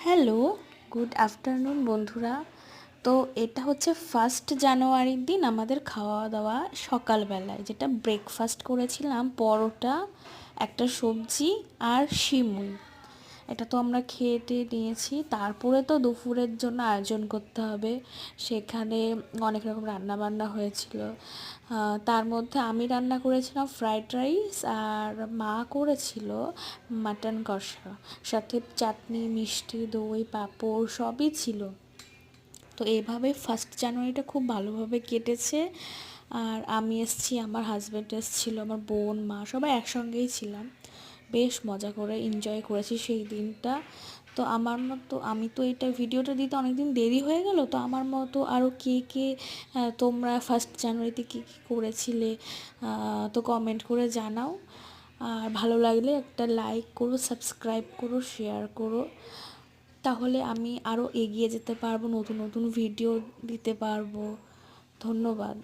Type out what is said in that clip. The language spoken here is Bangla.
হ্যালো, গুড আফটারনুন বন্ধুরা। তো এটা হচ্ছে 1 জানুয়ারির দিন আমাদের খাওয়া দাওয়া সকালবেলায়, যেটা ব্রেকফাস্ট করেছিলাম পরোটা, একটা সবজি আর সিমুই। এটা তো আমরা খেয়ে টেয়ে নিয়েছি। তারপরে তো দুপুরের জন্য আয়োজন করতে হবে। সেখানে অনেক রকম রান্না বান্না হয়েছিল। তার মধ্যে আমি রান্না করেছিলাম ফ্রাইড রাইস, আর মা করেছিল মাটন কষা, সাথে চাটনি, মিষ্টি, দই, পাঁপড় সবই ছিল। তো এইভাবে 1 জানুয়ারিটা খুব ভালোভাবে কেটেছে। আর আমি এসেছি, আমার হাজব্যান্ড এসেছিলো, আমার বোন, মা সবাই একসঙ্গেই ছিলাম। বেশ মজা করে এনজয় করেছি সেই দিনটা। তো আমার মতো, আমি তো এটা ভিডিওটা দিতে অনেক দিন দেরি হয়ে গেল। তো আমার মতো আরও কে কে তোমরা 1 জানুয়ারিতে কী কী করেছিলে তো কমেন্ট করে জানাও। আর ভালো লাগলে একটা লাইক করো, সাবস্ক্রাইব করো, শেয়ার করো। তাহলে আমি আরও এগিয়ে যেতে পারবো, নতুন নতুন ভিডিও দিতে পারবো। ধন্যবাদ।